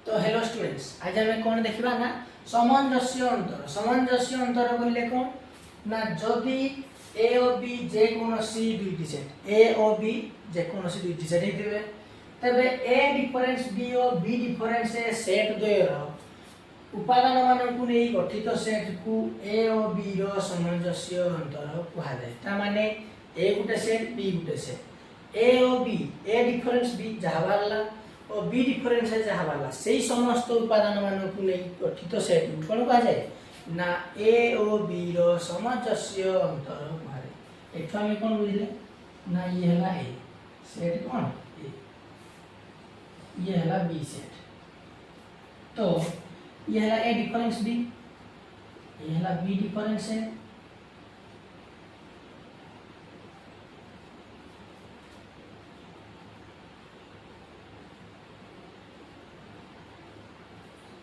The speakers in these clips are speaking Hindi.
तो हेलो स्टूडेंट्स, आज आम कौन देखा ना सामंजस्य अंतर कहले कौन ना जदि ए और बी जेकोसी दुईटी सेट ए और बी जेकोसी दुईटी सेट होते तेरे ए डिफरेंस बी और बी डिफरेंस सेट द्वयर उपादान मानक नहीं गठित सेट को ए और बी रो सामंजस्य अंतर कहुए ताने ए गोटे सेट बी गोटे सेट ए और बी ए डिफरेंस बी जहाँ बाहर और बी डिफरेंस जहाँ बाहर से समस्त उपादान मानक नहीं गठित सेट कौन कहुए ना ए और बी रो सामंजस्य अंतर कहुए एठो आम कौन बुझे ना ये है ए सेट कौन ये है बी सेट तो ये है ए डिफरेंस बी ये है बी डिफरेंस है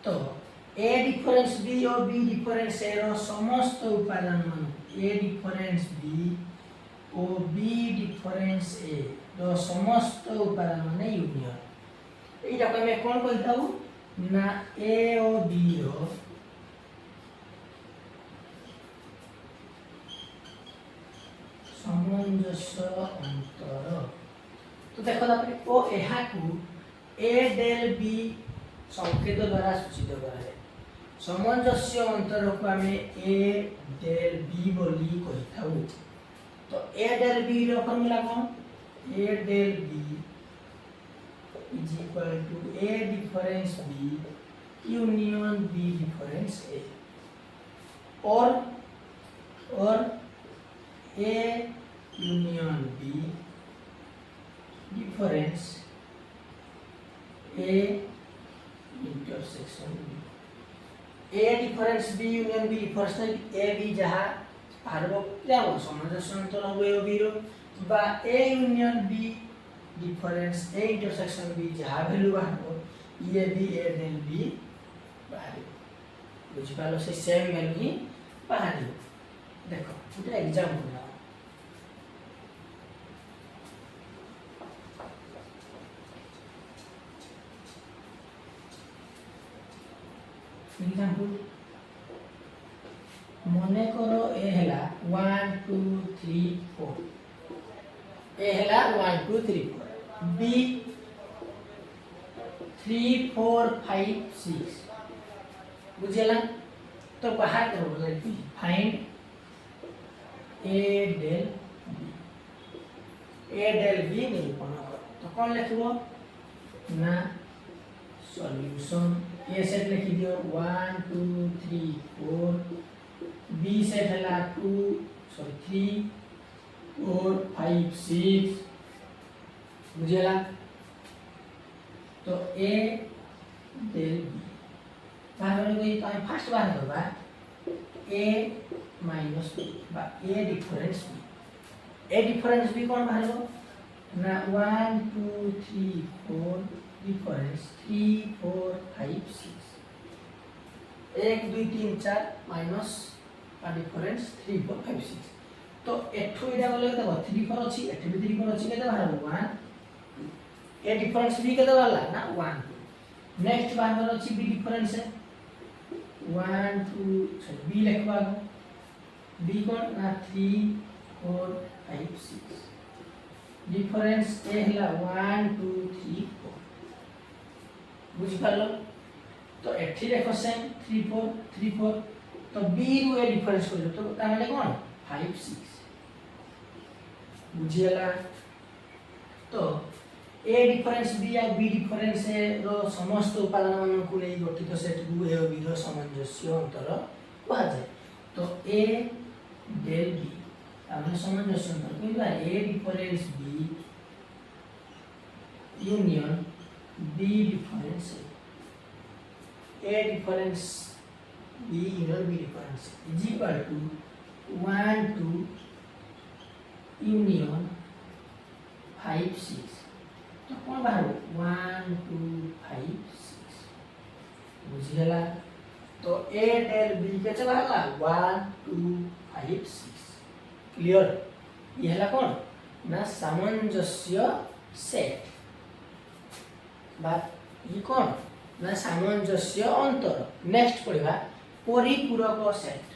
तो ए डिफरेंस बी और बी डिफरेंस ए रो समस्त उपादान मान ए डिफरेंस बी और बी डिफरेंस ए रो समस्त उपादान मान यूनियन एटा को मैं कोन कहता हूं ना ए और बी रो सामंजस्य अंतर तो देखो तापर ओ एहा को ए डेल बी संकेत द्वारा सूचित कराए सामंजस्य अंतर को आम ए डेल बी बोली कहिथाउ तो ए डेल बी रो फॉर्मूला कौन A del B is equal to A difference B union B difference A or A union B difference A intersection B A difference B union B difference A B जहाँ आरबो क्या हो सामंजस्य अंतर हो A B रो बा A union B difference A intersection B जहाँ वैल्यू बाहर ये बी ए डेल बी बाहर बुझ पालो से सेम वैल्यू ही बाहर देखो गोटे एग्जांपल ना एग्जांपल मने करो ए हैला 1 2 3 4 ए हैला 1 2 3 4 B 3 4 5 6 बुझेला तो बाहर करो बोले find A del B A del B निरूपण करो तो कौन लिखबो ना सॉल्यूशन ए सेट लिखि दियो 1 2 3 4 B सेट हला 3 4 5 6 बुझेला तो ए डेल बी बाहर गई तो हम फर्स्ट बाहर करबा ए माइनस बी बा ए डिफरेंस बी कौन बाहर हो ना 1 2 3 4 डिफरेंस 3 4 5 6 1 2 3 4 माइनस का डिफरेंस 3 4 5 6 तो एठो इडा बोले देखो 3 4 अछि एठो भी 3 4 अछि केते बाहर हो 1 ए डिफरेंस बी केते वाला ना 1 नेक्स्ट बाहर अछि बी डिफरेंस है 1 2 सॉरी बी लिखवा बी कोन ना 3 4 5 6 डिफरेंस ए हला 1 2 3 4 बुझि पालो तो एठी देखो सेम 3 4 तो बी रो ए डिफरेंस को तो ताने कोन 5 6 बुझियला तो ए डिफरेंस बी या बी डिफरेंस रो समस्त उपादान मान को नहीं गठित सेट को ए और बी रो सामंजस्य अंतर कहा जाए तो ए डेल बी हमने सामंजस्य अंतर कहला A difference B union B difference A difference B union B difference is equal to 1 2 union 5 6 तो कौन बाहर 1 2 5 6 बुझियला तो ए डेल बी के बाहरला 1 2 5 6 क्लियर ये हला कौन ना सामंजस्य सेट बात ये कौन ना सामंजस्य अंतर। नेक्स्ट पढ़ा परिपूरक सेट।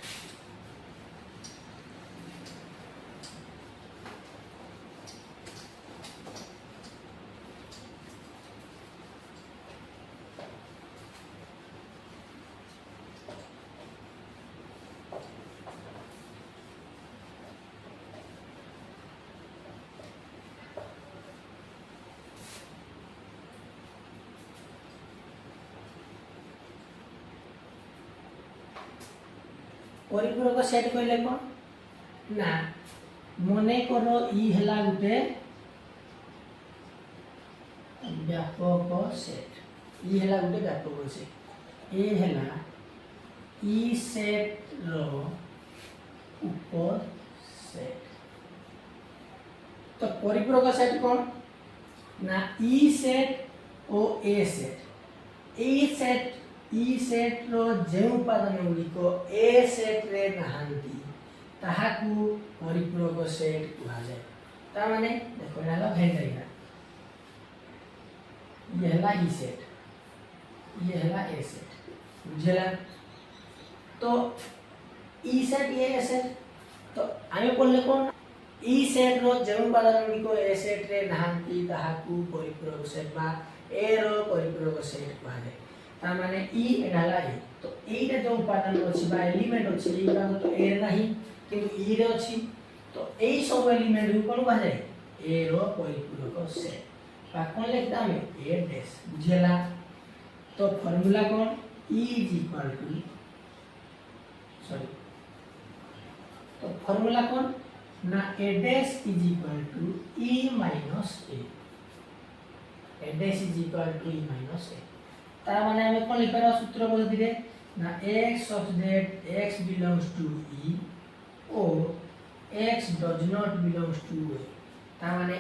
परिपूरक सेट कहले कौन ना मने करो ई हला गुटे व्यापक सेट। ई हला गुटे व्यापक सेट। ए हला ई सेट रो उपर सेट। तो परिपूरक सेट कौन ना ई सेट और ए सेट। ई सेट रो जे उपादान गुड़िक ए सेट रे नहांती ताहाकू परिपूरक सेट कहा जाए। ता माने देखो एला भेन डायग्राम। ये हला ई सेट, ये हला ए सेट, बुझला। तो ई सेट ये ए सेट तो आमे बोलले कोन ई सेट रो जे उपादान गुड़िक ए सेट रे नहांती ताहाकू परिपूरक सेट बा ए रो परिपूरक सेट कहा जाए। ता माने ई एडाला ए तो एटा जो उपादान अछि बा एलिमेंट अछि ई का तो ए नाही किंतु ई रे अछि तो एई सब एलिमेंट को कोन कहा जाए ए रो परिपूरक सेट। बा कोन लिखता में ए डैश बुझेला। तो फार्मूला कोन E is equal to sorry तो फार्मूला कोन ना A dash is equal to E minus A. A dash is equal to E minus A. तार माने हमें कोन लिखा सूत्र पद्धति रे ना x such that x belongs to E और x does not belongs to A। तार माने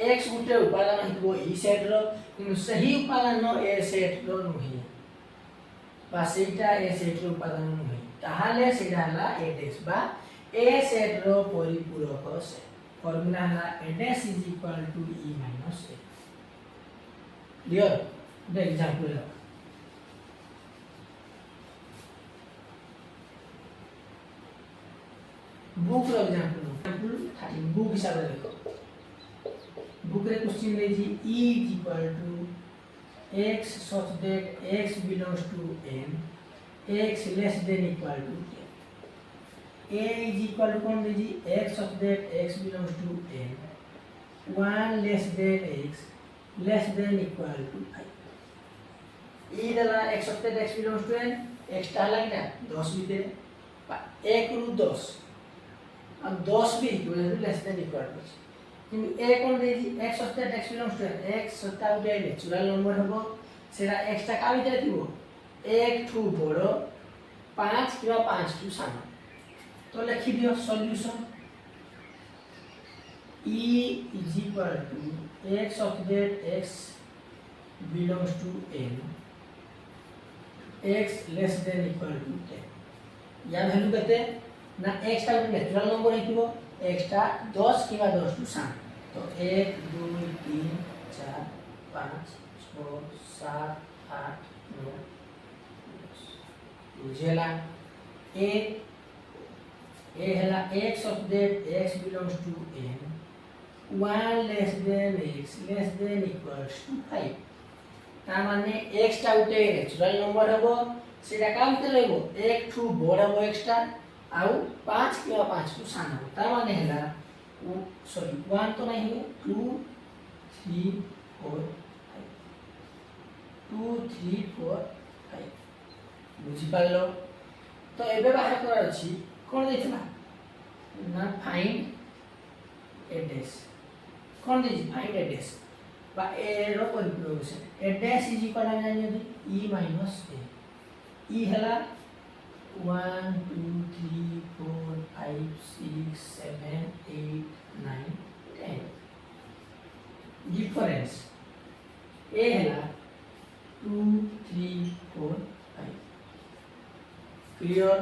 x गुटे उपादान हितबो E सेट रो किंतु सही उपादान नो A सेट रो नही बा सेटा A सेट रो उपादान नही ताहाले सेटा हला A डैश बा A सेट रो परिपूरक सेट। फार्मूला हला A dash is equal to E minus A। Clear. दे एग्जांपल लो बुक रो एग्जांपल 13 बुक हिसाब रे देखो। बुक रे क्वेश्चन दे जी E is equal to x such that x belongs to n x less than equal to 10। A is equal to कौन दे जी x such that x belongs to n 1 less than x less than equal to 5। E दला x such that x belongs to n x टाला क्या 10 भी दे 1 रू 10 अब 10 भी equal to less than equal to किंतु a कोन दे जी x सत्ता x बिलोंग्स टू x सत्ता उटे नेचुरल नंबर हबो सेरा x टा का भितर थिबो 1 टू बड़ो 5 किबा 5 टू सानो। तो लिखि दियो solution e is equal to x of that x belongs to n x less than equal to 10। या वैल्यू कहते ना x टा नेचुरल नंबर हितबो x टा 10 किबा 10 टू सान। तो 1 2 3 4 5 6 7 8 9 10 बुझेला। a हला x of that x belongs to n 1 less than x less than equals to 5। ता माने x टा उटे नेचुरल नंबर हबो सेटा का भितर रहबो 1 टू बड़ हबो x टा आउ 5 किबा 5 टू सान हबो। ता माने हला सॉरी 1 तो नहीं है 2 3 4 5 2 3 4 5 बुझी पालो। तो एबे बाहर कर अछि कोन देखला ना फाइंड ए डैश कोन दे फाइंड ए डैश बा ए रो परिपूरक set A dash is equal आ जाय यदि e माइनस a e हला 1 2 3 4 5 6 7 8 9 10 डिफरेंस a हला 2 3 4 5 क्लियर।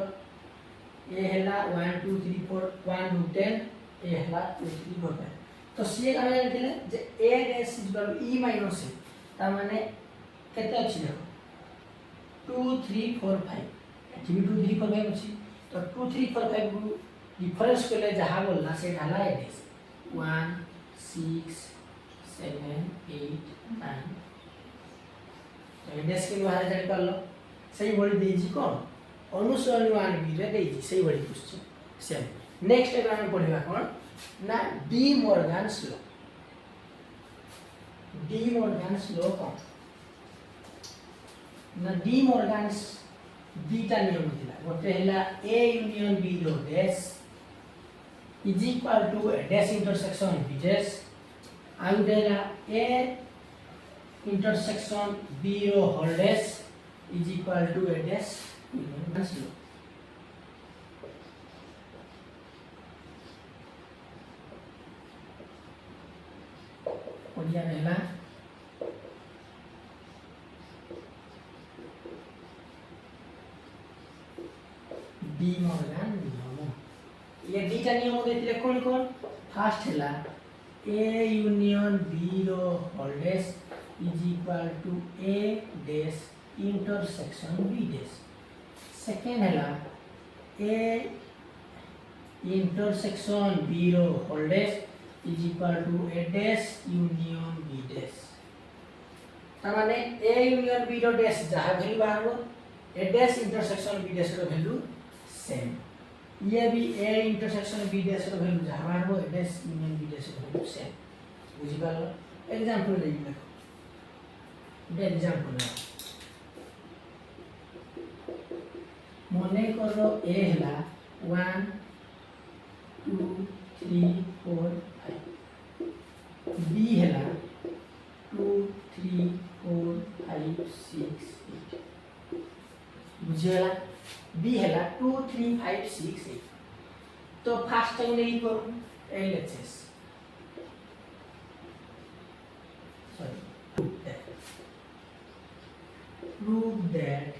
a हला 1 2 3 4 1 2 10 a हला 2 3 4 5। तो सी का जानथिले जे a dash is equal e minus a ता माने केते अछि देखो 2 3 4 5 एठी भी 2 3 4 5 अछि तो 2 3 4 5 को डिफरेंस को ले जहा बोलना से ढाला है दिस 1 6 7 8 9 तो डेस के बाहर जानि करलो सही बड़ी देजी कोन अनुसरण 1b रे देजी सही बड़ी क्वेश्चन सेम नेक्स्ट एग्जाम पढ़िबा कोन ना डी मॉर्गन्स लॉ कोन ना डी मॉर्गन्स बीटा नियम थिला गोटे हला a यूनियन b रो dash is equal to dash intersection b dash आउ देला a इंटरसेक्शन b रो whole dash is equal to a dash Morgan's law Odia रहला डी मॉर्गन नियम ये डी का नियम देथिले कोन कोन फर्स्ट हला a यूनियन b रो whole dash is equal to a dash intersection b dash second हला a इंटरसेक्शन b रो whole dash is equal to a dash union b dash त माने a यूनियन b रो डैश जहा वैल्यू बाहर a dash intersection b dash रो वैल्यू सेम ये भी a इंटरसेक्शन b डैश रो वैल्यू जहा बाहर a dash union b dash रो वैल्यू सेम बुझि पालो एग्जांपल ले देखो एग्जांपल मने करो a हला 1 2 3 4 5 b हला 2 3 4 5 6 8 बुझेला b हला 2 3 5 6 8 तो फर्स्ट टाइम नहीं करू LHS sorry prove that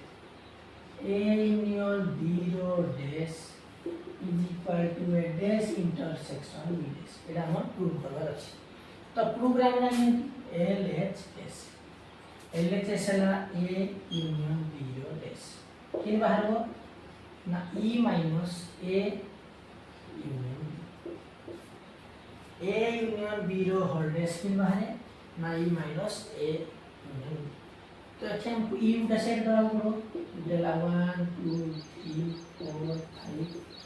a union b row dash is equal to a dash intersection b dash एटा हम प्रूव करबार अछि तो प्रूव रे हमरा LHS हला a union b row dash किन बाहर हो ना e minus a union b रो होल डैश किन बाहर है ना e minus a union b तो अच्छा हम e उटा सेट करा करो डेला 1 2 3 4 5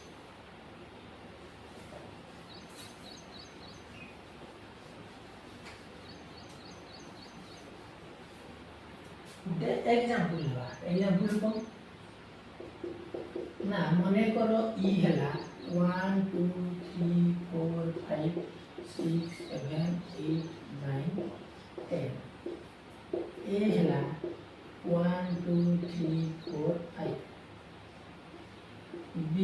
एग्जांपल को ना मने करो e हला 1 2 3 4 5 6 7 8 9 10 a हला 1 2 3 4 5 b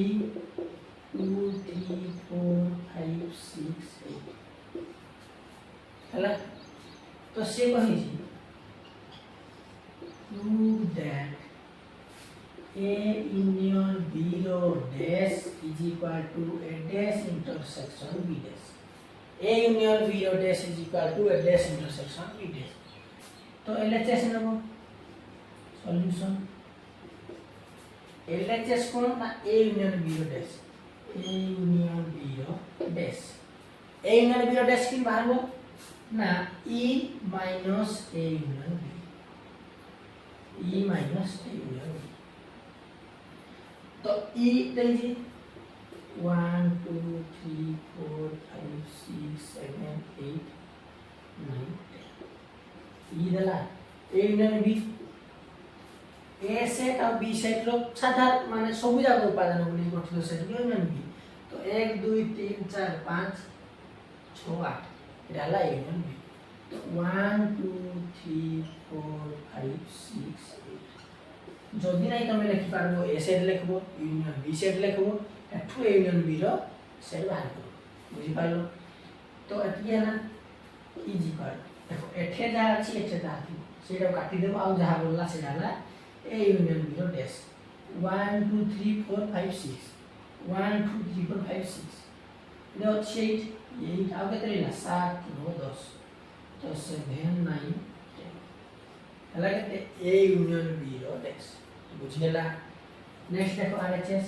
2 3 4 5 6 8 हला तो से कहि छी prove that a union b row dash is equal to a dash intersection b dash a union b row dash is equal to a dash intersection b dash तो LHS नबो सॉल्यूशन LHS कोन ना a union b row dash a union b row dash a union b row dash किन बाहर हो ना e minus a union b e minus a union b तो e देजी 1 2 3 4 5 6 7 8 9 10 e दला a union b a set और b सेट रो साधारण माने सब जाक उपादान गुली गठित सेट union b तो 1 2 3 4 5 6 8 डाला a union b तो 1 2 3 4 5 6 8 जदि नहीं तमे लिखि पारबो ए सेट लिखबो यूनियन बी सेट लिखबो एठु ए यूनियन बी रो सेट बाहर करो बुझि पालो तो एतिया ना इजी कर देखो एठे जा अछि एठे जा अछि सेटा काटि देबो आ जहा बोलला से डाला A union B row dash 1 2 3 4 5 6 1 2 3 4 5 6 no 8 यही आ के तरीला 7 9 10 तो 7 9 10 हला के A union B row dash बुझीगला। नेक्स्ट देखो आरएचएस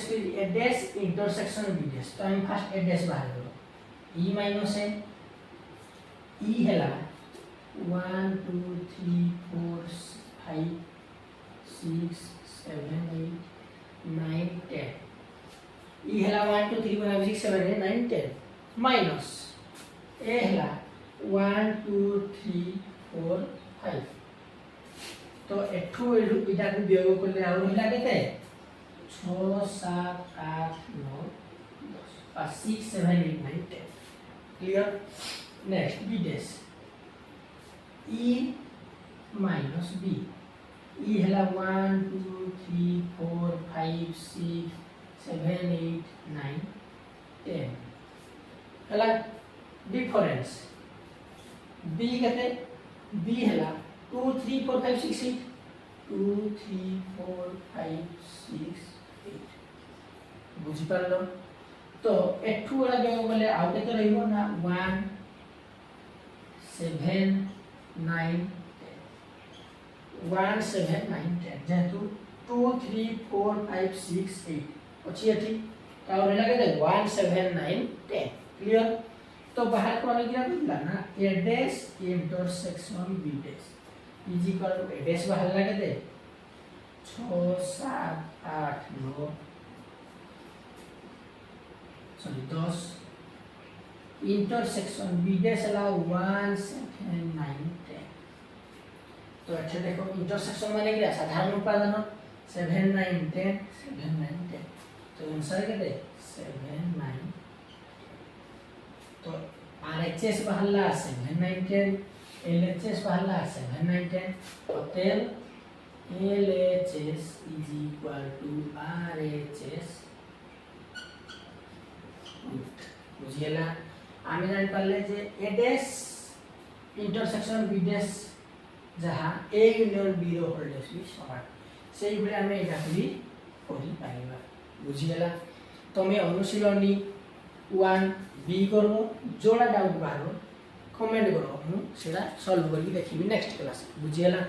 फिर A dash intersection B dash तो हम फर्स्ट ए डैश बाहर करो ई माइनस ए ई हैला 1 2 3 4 5 6 7 8 9 10 ई हैला 1 2 3 4 5 6 7 8 9 10 माइनस ए हैला 1 2 3 4 5 तो एठू एठू इटा को वियोग करले आउ हैला केते 6 7 8 9 10 5 6 7 8 9 10 clear. Next B dash E minus B E हैला 1 2 3 4 5 6 7 8 9 10 हैला डिफरेंस बी कहते बी हैला 2 3 4 5 6 8 2 3 4 5 6 8 बुझी पारलो तो एठू वाला जो बोले आउ केते रहइबो ना 1 7 9 1 7 9 10 जेतु 2 3 4 5 6 8 अछि एठी का रहला केते 1 7 9 10 क्लियर। तो बाहर को वाला क्या दिला ना A dash intersection B dash is equal to A dash बाहर लगा दे 6 7 8 9 सॉरी 10 इंटरसेक्शन बी डैश ला 1 7 9 10 तो अच्छा देखो इंटरसेक्शन माने क्या साधारण उपादान 7 9 10 7 9 10 तो आंसर क्या दे 7 9 तो आरएचएस बहला 7 9 10 एलएचएस बहला 7 9 10 अतएव LHS is equal to RHS बुझिएला। आमे जान पाले जे A dash intersection B dash जहां ए यूनियन बी रो होल डैश भी समान सेही भले आमे एटा भी करि पाइबा बुझिएला। तो मैं अनुशीलनी 1 बी करबो जोड़ा डाउट बाहर कमेंट करो मु सेला सॉल्व करके देखिबी नेक्स्ट क्लास बुझिएला।